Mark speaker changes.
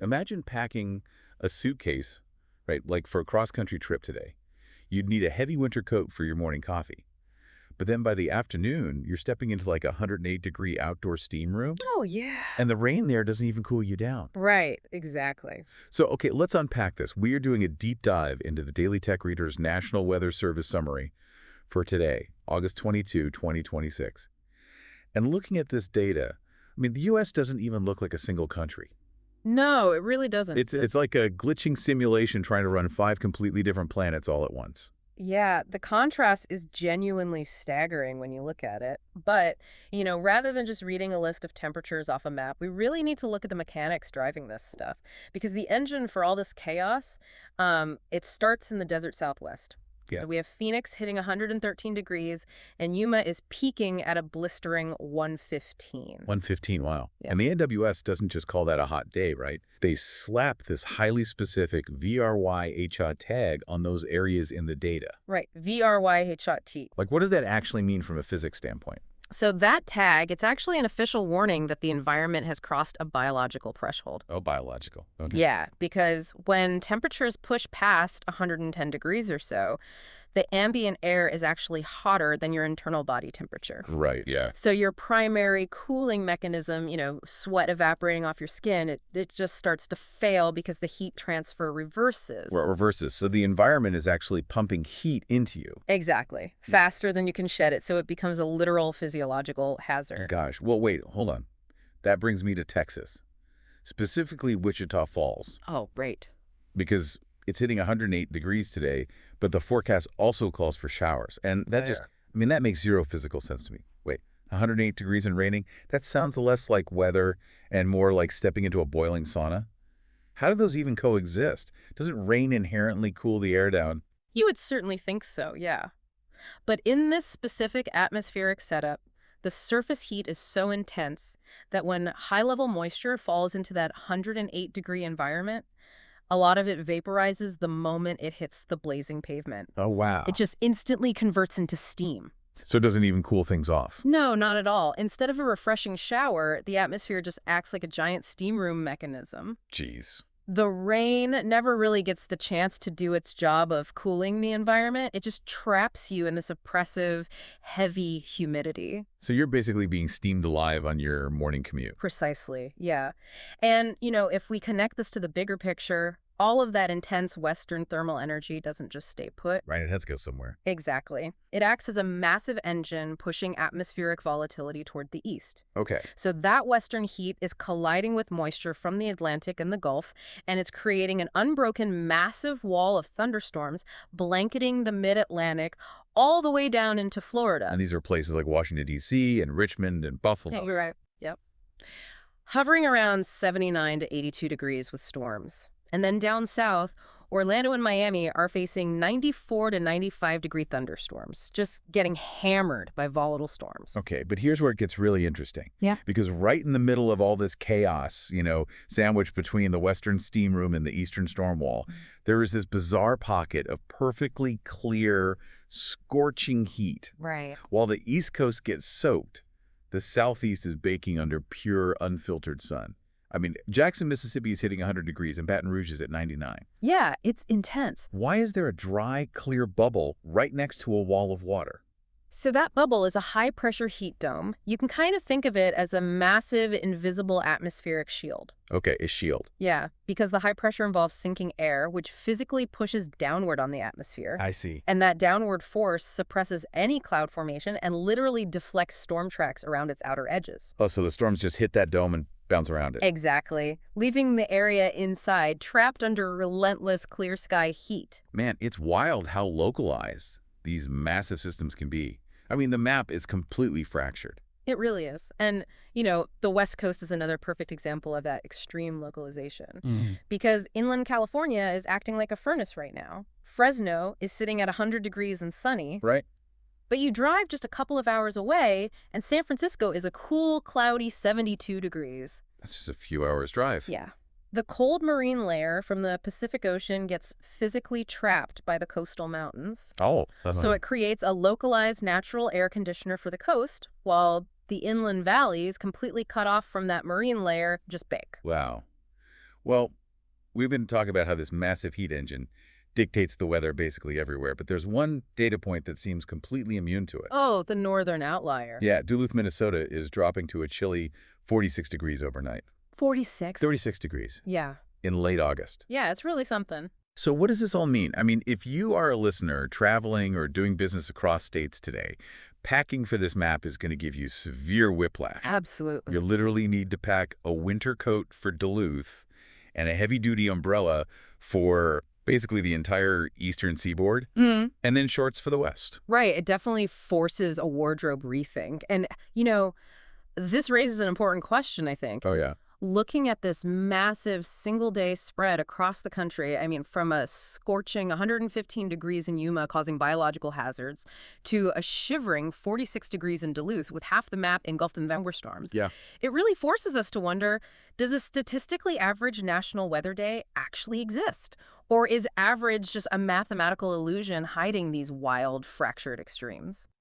Speaker 1: imagine packing a suitcase, right, like for a cross-country trip today. You'd need a heavy winter coat for your morning coffee. But then by the afternoon, you're stepping into like a 108-degree outdoor steam room,
Speaker 2: Oh, yeah.
Speaker 1: and the rain there doesn't even cool you down.
Speaker 2: Right, exactly.
Speaker 1: So, okay, let's unpack this. We are doing a deep dive into the Daily Tech Reader's National Weather Service summary for today, August 22, 2026. And looking at this data, I mean, the U.S. doesn't even look like a single country.
Speaker 2: No, it really doesn't.
Speaker 1: It's like a glitching simulation trying to run 5 completely different planets all at once.
Speaker 2: Yeah, the contrast is genuinely staggering when you look at it. But, rather than just reading a list of temperatures off a map, we really need to look at the mechanics driving this stuff. Because the engine for all this chaos, it starts in the desert Southwest.
Speaker 1: Yeah.
Speaker 2: So we have Phoenix hitting 113 degrees, and Yuma is peaking at a blistering 115.
Speaker 1: 115, wow.
Speaker 2: Yeah.
Speaker 1: And the NWS doesn't just call that a hot day, right? They slap this highly specific VRY HOT tag on those areas in the data.
Speaker 2: Right, VRY HOT.
Speaker 1: Like, what does that actually mean from a physics standpoint?
Speaker 2: So that tag, it's actually an official warning that the environment has crossed a biological threshold.
Speaker 1: Oh, biological. Okay.
Speaker 2: Yeah, because when temperatures push past 110 degrees or so, the ambient air is actually hotter than your internal body temperature.
Speaker 1: Right, yeah.
Speaker 2: So your primary cooling mechanism, sweat evaporating off your skin, it just starts to fail because the heat transfer reverses.
Speaker 1: Well, it reverses. So the environment is actually pumping heat into you.
Speaker 2: Exactly. Faster than you can shed it, so it becomes a literal physiological hazard.
Speaker 1: Gosh. Well, wait, hold on. That brings me to Texas, specifically Wichita Falls,
Speaker 2: Oh, right.
Speaker 1: because it's hitting 108 degrees today, but the forecast also calls for showers. And that that makes zero physical sense to me. Wait, 108 degrees and raining? That sounds less like weather and more like stepping into a boiling sauna. How do those even coexist? Doesn't rain inherently cool the air down?
Speaker 2: You would certainly think so, yeah. But in this specific atmospheric setup, the surface heat is so intense that when high-level moisture falls into that 108-degree environment, a lot of it vaporizes the moment it hits the blazing pavement.
Speaker 1: Oh, wow.
Speaker 2: It just instantly converts into steam.
Speaker 1: So it doesn't even cool things off?
Speaker 2: No, not at all. Instead of a refreshing shower, the atmosphere just acts like a giant steam room mechanism.
Speaker 1: Jeez.
Speaker 2: The rain never really gets the chance to do its job of cooling the environment. It just traps you in this oppressive, heavy humidity.
Speaker 1: So you're basically being steamed alive on your morning commute.
Speaker 2: Precisely, yeah. And, if we connect this to the bigger picture, all of that intense Western thermal energy doesn't just stay put.
Speaker 1: Right, it has to go somewhere.
Speaker 2: Exactly. It acts as a massive engine pushing atmospheric volatility toward the east.
Speaker 1: Okay.
Speaker 2: So that Western heat is colliding with moisture from the Atlantic and the Gulf, and it's creating an unbroken massive wall of thunderstorms blanketing the mid-Atlantic all the way down into Florida.
Speaker 1: And these are places like Washington, D.C. and Richmond and Buffalo.
Speaker 2: Yeah, you're right. Yep. Hovering around 79 to 82 degrees with storms. And then down south, Orlando and Miami are facing 94 to 95-degree thunderstorms, just getting hammered by volatile storms.
Speaker 1: Okay, but here's where it gets really interesting.
Speaker 2: Yeah.
Speaker 1: Because right in the middle of all this chaos, sandwiched between the western steam room and the eastern storm wall, there is this bizarre pocket of perfectly clear, scorching heat.
Speaker 2: Right.
Speaker 1: While the East Coast gets soaked, the Southeast is baking under pure, unfiltered sun. I mean, Jackson, Mississippi is hitting 100 degrees and Baton Rouge is at 99.
Speaker 2: Yeah, it's intense.
Speaker 1: Why is there a dry, clear bubble right next to a wall of water?
Speaker 2: So that bubble is a high-pressure heat dome. You can kind of think of it as a massive, invisible atmospheric shield.
Speaker 1: Okay, a shield.
Speaker 2: Yeah, because the high pressure involves sinking air, which physically pushes downward on the atmosphere.
Speaker 1: I see.
Speaker 2: And that downward force suppresses any cloud formation and literally deflects storm tracks around its outer edges.
Speaker 1: Oh, so the storms just hit that dome and bounce around it.
Speaker 2: Exactly, leaving the area inside trapped under relentless clear sky heat.
Speaker 1: Man, it's wild how localized these massive systems can be. I mean, the map is completely fractured.
Speaker 2: It really is. And, the West Coast is another perfect example of that extreme localization. Because inland California is acting like a furnace right now. Fresno is sitting at 100 degrees and sunny.
Speaker 1: Right.
Speaker 2: But you drive just a couple of hours away, and San Francisco is a cool, cloudy 72 degrees.
Speaker 1: That's just a few hours drive.
Speaker 2: Yeah. The cold marine layer from the Pacific Ocean gets physically trapped by the coastal mountains.
Speaker 1: Oh.
Speaker 2: So it creates a localized natural air conditioner for the coast, while the inland valleys, completely cut off from that marine layer, just bake.
Speaker 1: Wow. Well, we've been talking about how this massive heat engine dictates the weather basically everywhere, but there's one data point that seems completely immune to it.
Speaker 2: Oh, the northern outlier.
Speaker 1: Yeah, Duluth, Minnesota is dropping to a chilly 46 degrees overnight.
Speaker 2: 46?
Speaker 1: 36 degrees
Speaker 2: Yeah.
Speaker 1: in late August.
Speaker 2: Yeah, it's really something.
Speaker 1: So what does this all mean? I mean, if you are a listener traveling or doing business across states today, packing for this map is going to give you severe whiplash.
Speaker 2: Absolutely.
Speaker 1: You literally need to pack a winter coat for Duluth and a heavy-duty umbrella for basically the entire eastern seaboard, and then shorts for the west.
Speaker 2: Right. It definitely forces a wardrobe rethink. And, this raises an important question, I think.
Speaker 1: Oh, yeah.
Speaker 2: Looking at this massive single-day spread across the country, I mean, from a scorching 115 degrees in Yuma causing biological hazards to a shivering 46 degrees in Duluth with half the map engulfed in thunderstorms.
Speaker 1: Yeah.
Speaker 2: It really forces us to wonder, does a statistically average national weather day actually exist? Or is average just a mathematical illusion hiding these wild, fractured extremes?